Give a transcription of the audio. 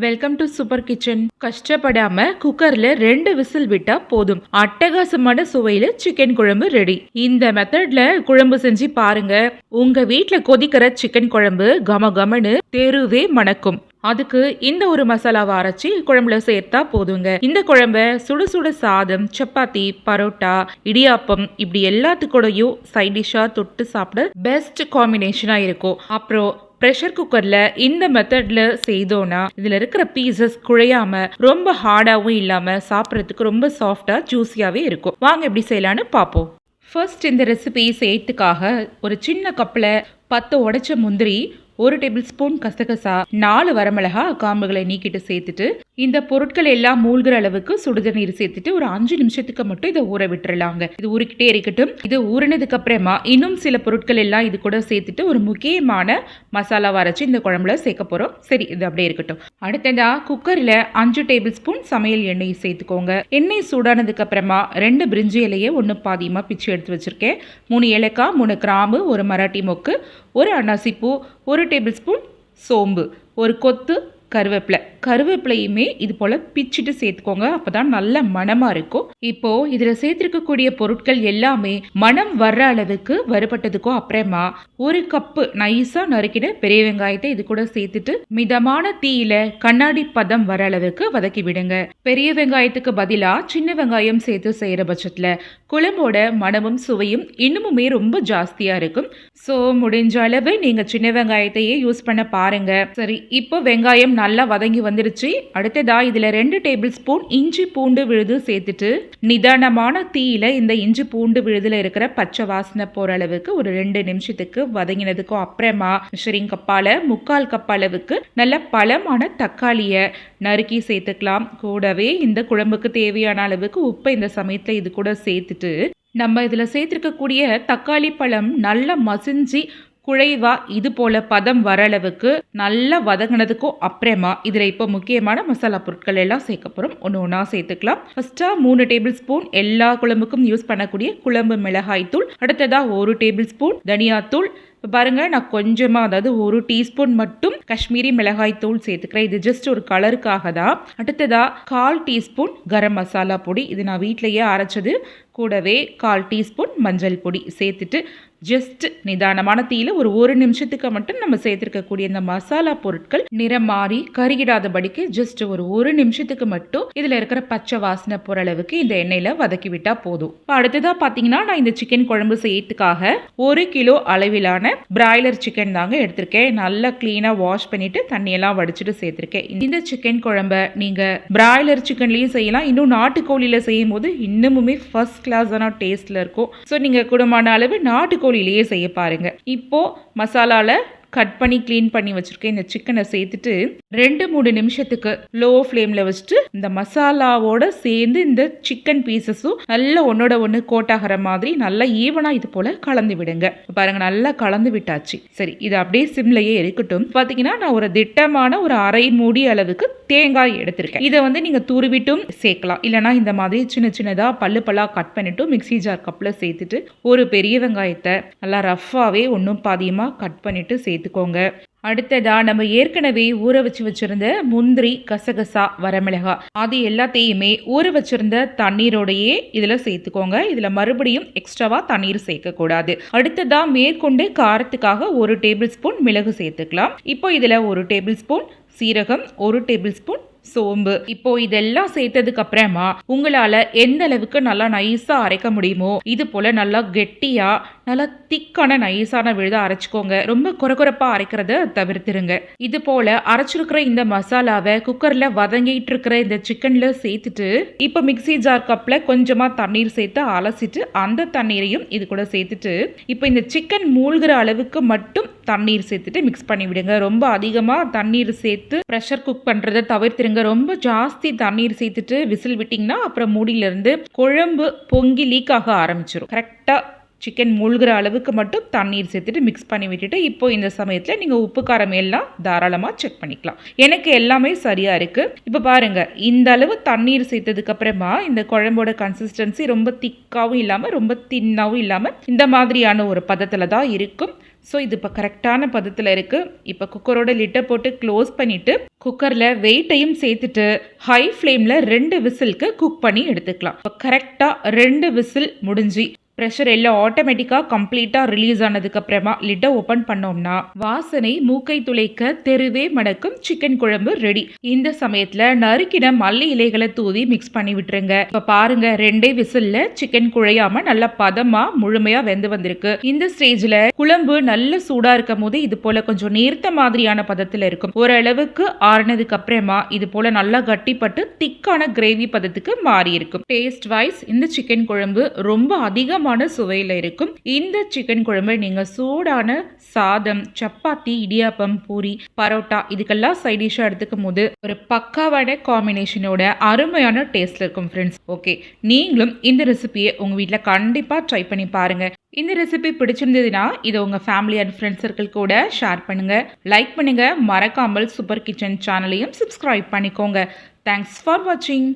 Welcome to super kitchen. கஷ்டப்படாம குக்கர்ல 2 whistle விட்டா போதும், அட்டகாசமான சுவையில சிக்கன் குழம்பு ரெடி. இந்த மெத்தட்ல குழம்பு செஞ்சு பாருங்க. உங்க வீட்ல கொதிக்கிற சிக்கன் குழம்பு கம கமன்னு தெருவே மணக்கும். அதுக்கு இந்த ஒரு மசாலாவை அரைச்சி குழம்புல சேர்த்தா போதுங்க. இந்த குழம்ப சுட சுட சாதம், சப்பாத்தி, பரோட்டா, இடியாப்பம் இப்படி எல்லாத்துக்கூடயும் சைட் டிஷ்ஷா தொட்டு சாப்பிட பெஸ்ட் காம்பினேஷனா இருக்கும். அப்புறம் ப்ரெஷர் குக்கர்ல இந்த மெத்தட்ல செய்தோன்னா இதுல இருக்கிற பீசஸ் குழையாம ரொம்ப ஹார்டாவும் இல்லாம சாப்பிட்றதுக்கு ரொம்ப சாஃப்டா ஜூஸியாவே இருக்கும். வாங்க எப்படி செய்யலான்னு பார்ப்போம். ஃபர்ஸ்ட் இந்த ரெசிபி செய்யறதுக்காக ஒரு சின்ன கப்பில் 10 உடைச்ச முந்திரி, 1 டேபிள் ஸ்பூன் கசகசா, 4 வரமிளகா காம்புகளை நீக்கிட்டு சேர்த்துட்டு இந்த பொருட்கள் எல்லாம் மூழ்கிற அளவுக்கு சுடுதண்ணீர் சேர்த்துட்டு ஒரு 5 நிமிஷத்துக்கு மட்டும் இதை ஊற விட்டுறலாங்க. இது ஊறிக்கிட்டே இருக்கட்டும். இது ஊறினதுக்கு அப்புறமா இன்னும் சில பொருட்கள் எல்லாம் இது கூட சேர்த்துட்டு ஒரு முக்கியமான மசாலா அரைச்சு இந்த குழம்புல சேர்க்க போறோம். சரி, இது அப்படியே இருக்கட்டும். அடுத்ததா குக்கர்ல 5 டேபிள் ஸ்பூன் சமையல் எண்ணெய் சேர்த்துக்கோங்க. எண்ணெய் சூடானதுக்கு அப்புறமா 2 பிரிஞ்சி இலையை 1 பாதியமா பிச்சு எடுத்து வச்சிருக்கேன். 3 ஏலக்காய், 3 கிராம்பு, 1 மராட்டி மொக்கு, 1 அன்னாசிப்பூ, 1 டேபிள் ஸ்பூன் சோம்பு, 1 கொத்து கருவேப்பிலையுமே இது போல பிச்சுட்டு சேர்த்துக்கோங்க. அப்பதான் நல்ல மணமா இருக்கும். இப்போ இதுல சேர்த்திருக்கக்கூடிய பொருட்கள் எல்லாமே மனம் வர்ற அளவுக்கு வறுபட்டதுக்கும் அப்புறமா 1 கப்பு நைஸா நறுக்கின பெரிய வெங்காயத்தை இது கூட சேர்த்துட்டு மிதமான தீயில கண்ணாடி பதம் வர அளவுக்கு வதக்கி விடுங்க. பெரிய வெங்காயத்துக்கு பதிலா சின்ன வெங்காயம் சேர்த்து செய்யற பட்சத்துல குழம்போட மனமும் சுவையும் இன்னுமுமே ரொம்ப ஜாஸ்தியா இருக்கும். சோ முடிஞ்ச அளவு நீங்க சின்ன வெங்காயத்தையே யூஸ் பண்ண பாருங்க. சரி, இப்போ வெங்காயம் நல்லா வதங்கி வந்துருச்சு. அடுத்ததா இதுல 2 டேபிள் ஸ்பூன் இஞ்சி பூண்டு விழுது சேர்த்துட்டு நிதானமான தீயில இந்த இஞ்சி பூண்டு விழுதுல இருக்கிற பச்சை வாசனை போற அளவுக்கு ஒரு 2 நிமிஷத்துக்கு வதங்கினதுக்கும் அப்புறமா ஷரிங் கப்பால 3/4 கப் அளவுக்கு நல்ல பழமான தக்காளிய நறுக்கி சேர்த்துக்கலாம். கூடவே இந்த குழம்புக்கு தேவையான அளவுக்கு உப்பை இந்த சமயத்துல இது கூட சேர்த்துட்டு நம்ம இதுல சேர்த்திருக்கக்கூடிய தக்காளி பழம் நல்லா மசிஞ்சு குழைவா இது போல பதம் வர அளவுக்கு நல்லா வதங்கினதுக்கும் அப்புறமா இதுல இப்போ முக்கியமான மசாலா பொருட்கள் எல்லாம் சேர்க்க போறோம். ஒன்னா சேர்த்துக்கலாம். ஃபர்ஸ்டா 3 டேபிள் ஸ்பூன் எல்லா குழம்புக்கும் யூஸ் பண்ணக்கூடிய குழம்பு மிளகாய் தூள். அடுத்ததா 1 டேபிள் ஸ்பூன் தனியாத்தூள். இப்போ பாருங்க, நான் கொஞ்சமாக, அதாவது 1 டீஸ்பூன் மட்டும் காஷ்மீரி மிளகாய் தூள் சேர்த்துக்கிறேன். இது ஜஸ்ட் ஒரு கலருக்காக தான். அடுத்ததா 1/4 டீஸ்பூன் கரம் மசாலா பொடி, இது நான் வீட்டிலேயே அரைச்சது. கூடவே 1/4 டீஸ்பூன் மஞ்சள் பொடி சேர்த்துட்டு ஜஸ்ட் நிதானமான தீயில ஒரு 1 நிமிஷத்துக்கு மட்டும் நம்ம சேர்த்திருக்கக்கூடிய இந்த மசாலா பொருட்கள் நிறம் மாறி கருகிடாதபடிக்கு ஜஸ்ட் ஒரு 1 நிமிஷத்துக்கு மட்டும் இதுல இருக்கிற பச்சை வாசனை போற அளவுக்கு இந்த எண்ணெயில வதக்கி விட்டா போதும். அடுத்ததா பாத்தீங்கன்னா, நான் இந்த சிக்கன் குழம்பு செய்யறதுக்காக 1 கிலோ அளவிலான பிராய்லர் சிக்கன் தாங்க எடுத்திருக்கேன். நல்லா கிளீனா வாஷ் பண்ணிட்டு தண்ணியெல்லாம் வடிச்சிட்டு சேர்த்திருக்கேன். இந்த சிக்கன் குழம்ப நீங்க பிராய்லர் சிக்கன்லயும் செய்யலாம். இன்னும் நாட்டுக்கோழியில செய்யும் போது இன்னமுமே ஃபர்ஸ்ட் கிளாஸான டேஸ்ட்ல இருக்கும். ஸோ நீங்க கூடமான அளவு நாட்டுக்கோழியிலேயே செய்ய பாருங்க. இப்போ மசாலால கட் பண்ணி க்ளீன் பண்ணி வச்சிருக்கேன் இந்த சிக்கனை சேர்த்துட்டு 2-3 நிமிஷத்துக்கு லோ ஃப்ளேம்ல வச்சுட்டு இந்த மசாலாவோட சேர்ந்து இந்த சிக்கன் பீசஸும் நல்லா ஒன்னோட ஒன்று கோட் ஆகிற மாதிரி நல்லா ஈவனா இது போல கலந்து விடுங்க. பாருங்க, நல்லா கலந்து விட்டாச்சு. சரி, இது அப்படியே சிம்லையே இருக்கட்டும். பாத்தீங்கன்னா, நான் ஒரு திட்டமான ஒரு அரை மூடி அளவுக்கு தேங்காய் எடுத்திருக்கேன். இதை நீங்க துருவிட்டும் சேர்க்கலாம். இல்லைனா இந்த மாதிரி சின்ன சின்னதா பல்லா கட் பண்ணிட்டு மிக்ஸி ஜார் கப்ல சேர்த்துட்டு ஒரு பெரிய வெங்காயத்தை நல்லா ரஃபாவே ஒன்னும் பாதியமா கட் பண்ணிட்டு சேர்த்துக்கோங்க. அடுத்ததா நம்ம ஏற்கனவே ஊற வச்சிருந்த முந்திரி, கசகசா, வரமிளகா அது எல்லாத்தையுமே ஊற வச்சிருந்த தண்ணீரோடையே இதுல சேர்த்துக்கோங்க. இதுல மறுபடியும் எக்ஸ்ட்ராவா தண்ணீர் சேர்க்க கூடாது. அடுத்ததா மேற்கொண்டு காரத்துக்காக 1 டேபிள் ஸ்பூன் மிளகு சேர்த்துக்கலாம். இப்போ இதுல 1 டேபிள் ஸ்பூன் சீரகம், 1 டேபிள் ஸ்பூன் சோம்பு. இப்போ இதெல்லாம் சேர்த்ததுக்கு அப்புறமா உங்களால எந்த அளவுக்கு நல்லா நைஸா அரைக்க முடியுமோ இது போல நல்லா கெட்டியா நல்லா திக்கான நைஸான விழுத அரைச்சுக்கோங்க. ரொம்ப குறகுறப்பா அரைக்கிறத தவிர்த்துருங்க. இது போல அரைச்சிருக்கிற இந்த மசாலாவை குக்கர்ல வதங்கிட்டு இருக்கிற இந்த சிக்கன்ல சேர்த்துட்டு இப்போ மிக்ஸி ஜார் கப்ல கொஞ்சமா தண்ணீர் சேர்த்து அலசிட்டு அந்த தண்ணீரையும் இது கூட சேர்த்துட்டு இப்போ இந்த சிக்கன் மூழ்கிற அளவுக்கு மட்டும் தண்ணீர் சேர்த்துட்டு மிக்ஸ் பண்ணி விடுங்க. ரொம்ப அதிகமா தண்ணீர் சேர்த்து ப்ரெஷர் குக் பண்றதை தவிர்த்துருங்க. ரொம்ப ஜாஸ்தி தண்ணீர் சேர்த்துட்டு விசில் விட்டீங்கன்னா அப்புறம் மூடியில இருந்து குழம்பு பொங்கி லீக் ஆக ஆரம்பிச்சிடும். கரெக்டா சிக்கன் மூழ்கிற அளவுக்கு மட்டும் தண்ணீர் சேர்த்துட்டு மிக்ஸ் பண்ணி விட்டுட்டு இப்போ இந்த சமயத்தில் நீங்கள் உப்பு காரம் எல்லாம் தாராளமாக செக் பண்ணிக்கலாம். எனக்கு எல்லாமே சரியாக இருக்குது. இப்போ பாருங்கள், இந்த அளவு தண்ணீர் சேர்த்ததுக்கு அப்புறமா இந்த குழம்போட கன்சிஸ்டன்சி ரொம்ப திக்காகவும் இல்லாமல் ரொம்ப தின்னாகவும் இல்லாமல் இந்த மாதிரியான ஒரு பதத்தில் தான் இருக்கும். ஸோ இது இப்போ கரெக்டான பதத்தில் இருக்குது. இப்போ குக்கரோட லிட்டை போட்டு க்ளோஸ் பண்ணிவிட்டு குக்கரில் வெயிட்டையும் சேர்த்துட்டு ஹை ஃப்ளேமில் 2 விசிலுக்கு குக் பண்ணி எடுத்துக்கலாம். இப்போ கரெக்டாக 2 விசில் முடிஞ்சு ப்ரெஷர் எல்லாம் ஆட்டோமேட்டிக்காக கம்ப்ளீட்டாக ரிலீஸ் ஆனதுக்கப்புறமா லிட்டை ஓப்பன் பண்ணோம்னா வாசனை மூக்கை துளைக்க தெருவே மணக்கும் சிக்கன் குழம்பு ரெடி. இந்த சமயத்தில் நறுக்கின மல்லி இலைகளை தூவி மிக்ஸ் பண்ணி விட்டுருங்க. இப்போ பாருங்க 2 விசில்ல சிக்கன் குழையாம நல்லா பதமாக முழுமையாக வெந்து வந்திருக்கு. இந்த ஸ்டேஜில் குழம்பு நல்ல சூடாக இருக்கும் போது இது போல கொஞ்சம் நீர்த்த மாதிரியான பதத்தில் இருக்கும். ஓரளவுக்கு ஆறுனதுக்கு அப்புறமா இது போல நல்லா கட்டிப்பட்டு திக்கான கிரேவி பதத்துக்கு மாறி இருக்கும். டேஸ்ட் வைஸ் இந்த சிக்கன் குழம்பு ரொம்ப அதிகமாக சுவையில் இருக்கும். இந்த சிக்கன் குழம்பு நீங்க சூடான சாதம், சப்பாத்தி, இடியாப்பம், பூரி, பரோட்டா இதுக்கெல்லாம் சைட் டிஷ்ஷா எடுத்துக்கும் போது ஒரு பக்காவான காம்பினேஷனோட அருமையான டேஸ்ட்ல இருக்கும் ஃப்ரெண்ட்ஸ். ஓகே, நீங்களும் இந்த ரெசிபியை உங்க வீட்டில் கண்டிப்பா ட்ரை பண்ணி பாருங்க. இந்த ரெசிபி பிடிச்சிருந்ததுன்னா இதை உங்க ஃபேமிலி அண்ட் ஃப்ரெண்ட்ஸ் சர்க்கிள் கூட ஷேர் பண்ணுங்க, லைக் பண்ணுங்க, மறக்காமல் சூப்பர் கிச்சன் சேனலையும் சப்ஸ்கிரைப் பண்ணிக்கோங்க. தேங்க்ஸ் ஃபார் வாட்சிங்.